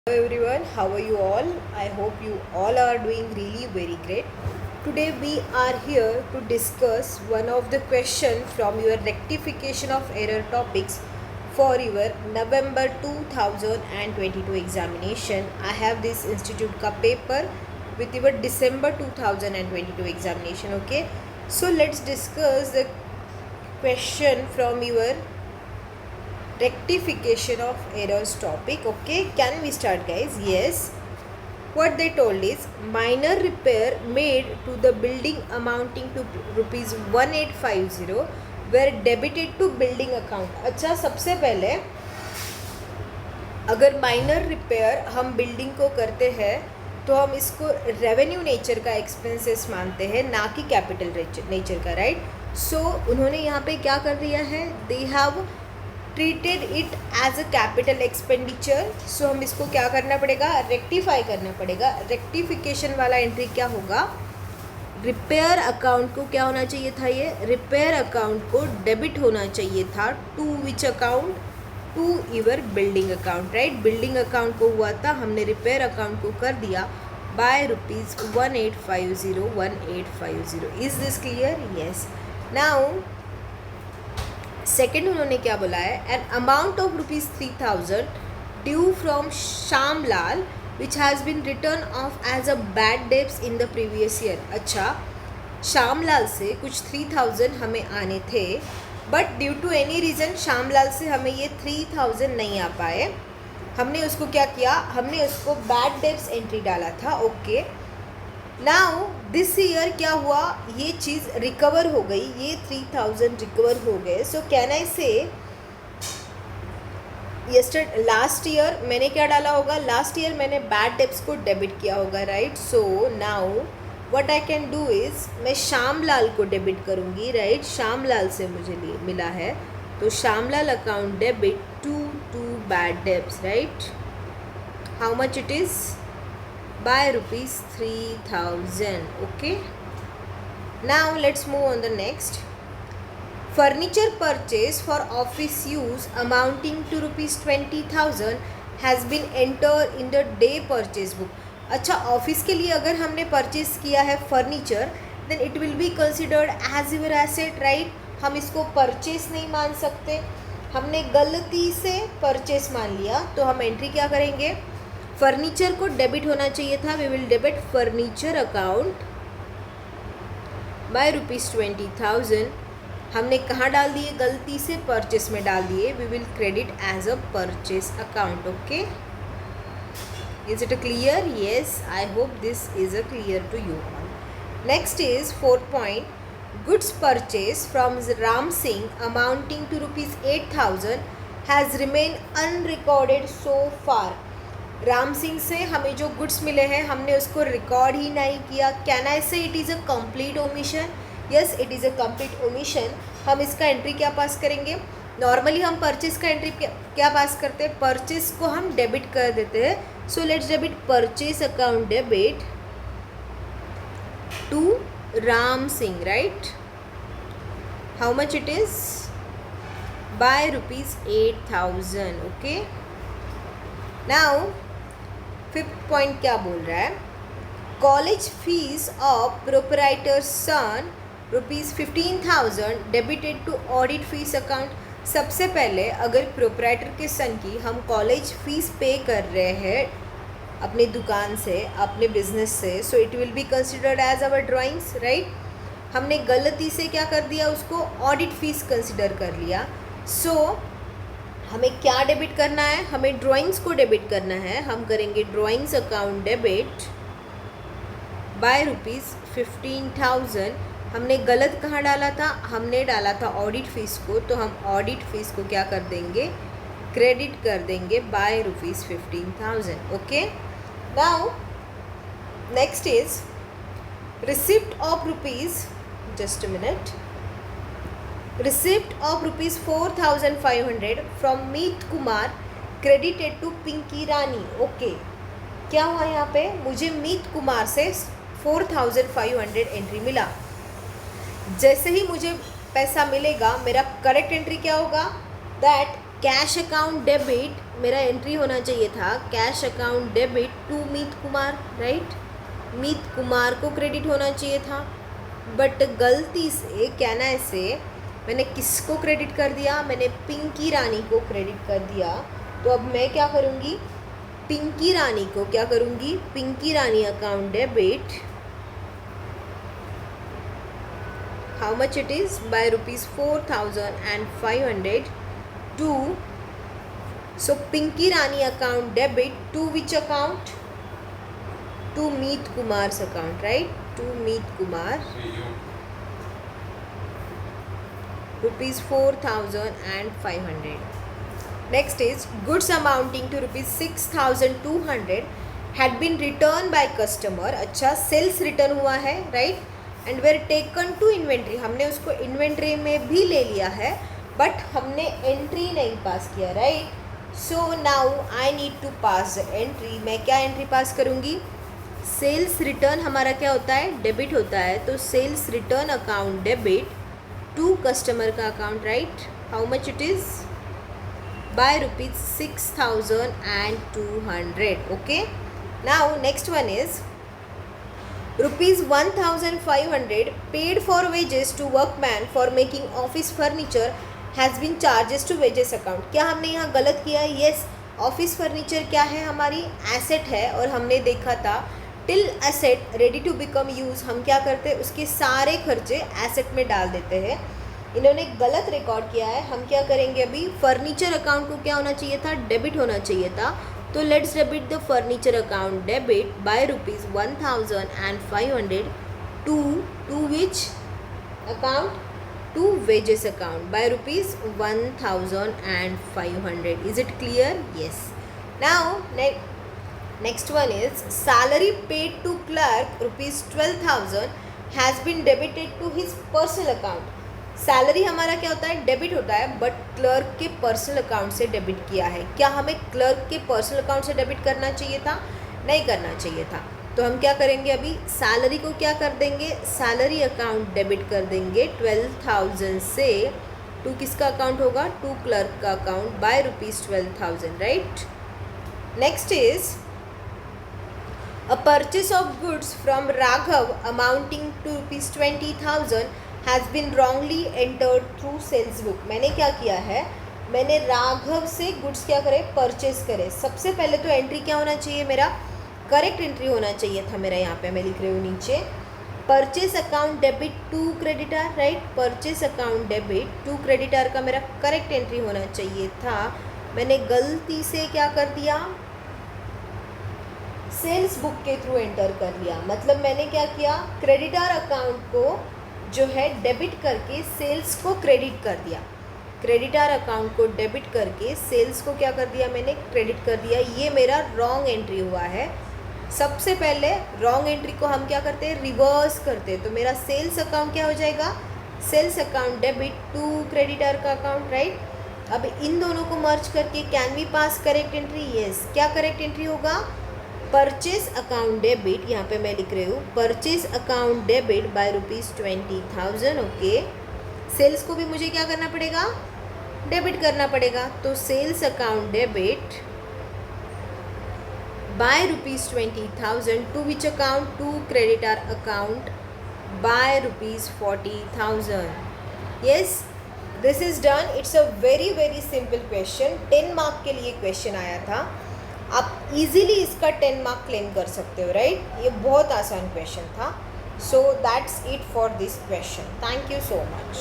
Hello everyone, how are you all? I hope you all are doing really very great. Today we are here to discuss one of the question from your rectification of error topics for your November 2022 examination. I have this institute ka paper with your December 2022 examination. Okay, so let's discuss the question from your rectification of errors topic. Okay, can we start, guys? Yes, what they told is minor repair made to the building amounting to rupees 1850 were debited to building account. अच्छा, सबसे पहले अगर minor repair हम building को करते हैं तो हम इसको रेवेन्यू नेचर का एक्सपेंसेस मानते हैं, ना कि कैपिटल नेचर का, राइट। सो उन्होंने यहाँ पे क्या कर दिया है, they have treated it as a capital expenditure. So हम इसको क्या करना पड़ेगा, रेक्टिफाई करना पड़ेगा। रेक्टिफिकेशन वाला एंट्री क्या होगा, रिपेयर अकाउंट को क्या होना चाहिए था, ये रिपेयर अकाउंट को डेबिट होना चाहिए था to which account, to your building account, right. Building account को हुआ था, हमने रिपेयर अकाउंट को कर दिया by rupees 1850। Is this clear? Yes. Now second उन्होंने क्या बोला है, an amount of rupees 3000 due from Shyamlal which has been return of as a bad debts in the previous year. अच्छा, श्यामलाल से कुछ 3000 हमें आने थे, but due to any reason Shyamlal से हमें ये 3000 नहीं आ पाए। हमने उसको क्या किया, हमने उसको बैड डेब्स एंट्री डाला था। ओके, नाउ दिस ईयर क्या हुआ, ये चीज़ रिकवर हो गई, ये 3000 रिकवर हो गए। सो कैन आई से लास्ट ईयर मैंने क्या डाला होगा, लास्ट ईयर मैंने बैड डेब्स को डेबिट किया होगा, right. So now what I can do is, मैं श्यामलाल को डेबिट करूँगी, राइट। श्यामलाल से मुझे मिला है, तो Shyamlal account debit to bad debts, right. How much it is, by rupees 3000. Okay, now let's move on the next. Furniture purchase for office use amounting to rupees 20,000 has been entered in the day purchase book. अच्छा, office के लिए अगर हमने purchase किया है furniture, then it will be considered as your asset, right. हम इसको purchase नहीं मान सकते, हमने गलती से परचेस मान लिया, तो हम एंट्री क्या करेंगे, फर्नीचर को डेबिट होना चाहिए था, we will debit furniture account by rupees 20,000। हमने कहाँ डाल दिए, गलती से परचेस में डाल दिए, we will credit as a purchase account. Okay, is it clear? Yes, I hope this is a clear to you all. Next is fourth point, goods purchase from Ram Singh amounting to rupees 8,000 has remain unrecorded so far. Ram Singh से हमें जो goods मिले हैं हमने उसको record ही नहीं किया। Can I से it is a complete omission? Yes, it is a complete omission. हम इसका एंट्री क्या पास करेंगे, नॉर्मली हम परचेस का एंट्री क्या पास करते हैं, परचेस को हम डेबिट कर देते हैं। So let's debit purchase account debit to Ram Singh, right. How much it is, by rupees 8,000। Okay, now fifth point क्या बोल रहा है, college fees of proprietor son rupees 15,000 debited to audit fees account. सबसे पहले अगर प्रोपराइटर के सन की हम कॉलेज फीस पे कर रहे हैं अपनी दुकान से, अपने बिजनेस से, so it will be considered as our drawings, right. हमने गलती से क्या कर दिया, उसको ऑडिट फीस कंसिडर कर लिया। सो हमें क्या डेबिट करना है, हमें ड्राइंग्स को डेबिट करना है। हम करेंगे drawings account debit bye rupees 15,000। हमने गलत कहाँ डाला था, हमने डाला था ऑडिट फीस को, तो हम ऑडिट फीस को क्या कर देंगे, क्रेडिट कर देंगे by rupees 15,000। Okay, now next is receipt of rupees, just a minute, receipt of rupees 4,500 from Meet Kumar credited to Pinky Rani. Okay, क्या हुआ यहाँ पे, मुझे मीत कुमार से 4,500 एंट्री मिला। जैसे ही मुझे पैसा मिलेगा, मेरा करेक्ट एंट्री क्या होगा, दैट कैश अकाउंट डेबिट मेरा एंट्री होना चाहिए था, cash account debit to Meet Kumar, right, Meet Kumar को क्रेडिट होना चाहिए था, बट गलती से कहना से मैंने किसको क्रेडिट कर दिया, मैंने पिंकी रानी को क्रेडिट कर दिया। तो अब मैं क्या करूँगी, पिंकी रानी को क्या करूँगी, Pinki Rani account debit, how much it is, by ₹4,500 to, so Pinki Rani account debit to which account, to Meet Kumar's account, right, to Meet Kumar, ₹4,500. Next is goods amounting to ₹6,200 had been returned by customer. अच्छा, सेल्स रिटर्न हुआ है, right, and were taken to inventory, हमने उसको inventory में भी ले लिया है, बट हमने एंट्री नहीं पास किया, right. So now I need to pass the entry. मैं क्या एंट्री पास करूँगी, सेल्स रिटर्न हमारा क्या होता है, डेबिट होता है, तो sales return account debit to customer का account, right, how much it is, by ₹6,200. Okay, now next one is ₹1,500 paid for wages to workman for making office furniture has been charges to wages account. क्या हमने यहाँ गलत किया है, yes, office furniture क्या है, हमारी एसेट है, और हमने देखा था till asset ready to become use हम क्या करते हैं, उसके सारे खर्चे एसेट में डाल देते हैं. इन्होंने गलत रिकॉर्ड किया है. हम क्या करेंगे, अभी फर्नीचर अकाउंट को क्या होना चाहिए था, डेबिट होना चाहिए था. तो let's debit the furniture account debit by ₹1,500 to which account, to wages account by ₹1,500. Is it clear, yes. Now next one is salary paid to clerk ₹12,000 has been debited to his personal account. Salary हमारा क्या होता है, debit होता है, but clerk के personal account से debit किया है. क्या हमें क्लर्क के पर्सनल अकाउंट से डेबिट करना चाहिए था, नहीं करना चाहिए था. तो हम क्या करेंगे, अभी सैलरी को क्या कर देंगे, सैलरी अकाउंट डेबिट कर देंगे 12,000 से, टू किसका अकाउंट होगा, टू क्लर्क का account by ₹12,000, right. Next is a purchase of goods from Raghav amounting to ₹20,000 has been wrongly entered through sales book. मैंने क्या किया है, मैंने राघव से गुड्स क्या करे, परचेस करे. सबसे पहले तो एंट्री क्या होना चाहिए, मेरा करेक्ट एंट्री होना चाहिए था. मेरा यहाँ पे मैं लिख रही हूँ नीचे, purchase account debit to creditor, right, purchase account debit to creditor का मेरा करेक्ट एंट्री होना चाहिए था. मैंने गलती से क्या कर दिया, सेल्स बुक के थ्रू एंटर कर लिया. मतलब मैंने क्या किया, क्रेडिटर अकाउंट को जो है डेबिट करके सेल्स को क्रेडिट कर दिया. क्रेडिटर अकाउंट को डेबिट करके सेल्स को क्या कर दिया, मैंने क्रेडिट कर दिया. ये मेरा रॉन्ग एंट्री हुआ है. सबसे पहले रॉन्ग एंट्री को हम क्या करते हैं, रिवर्स करते हैं. तो मेरा सेल्स अकाउंट क्या हो जाएगा, sales account debit to creditor का अकाउंट, राइट. अब इन दोनों को मर्ज करके can we pass correct entry, yes. क्या करेक्ट एंट्री होगा, परचेस अकाउंट डेबिट, यहाँ पे मैं लिख रही हूँ purchase account debit by ₹20,000. Okay, sales को भी मुझे क्या करना पड़ेगा, डेबिट करना पड़ेगा. तो sales account debit by ₹20,000 to which account, to creditor account by ₹40,000. Yes, this is done. It's a very very simple question. 10 mark के लिए क्वेश्चन आया था. आप इजीली इसका 10 मार्क क्लेम कर सकते हो, राइट. ये बहुत आसान क्वेश्चन था. So that's it for this question. Thank you so much.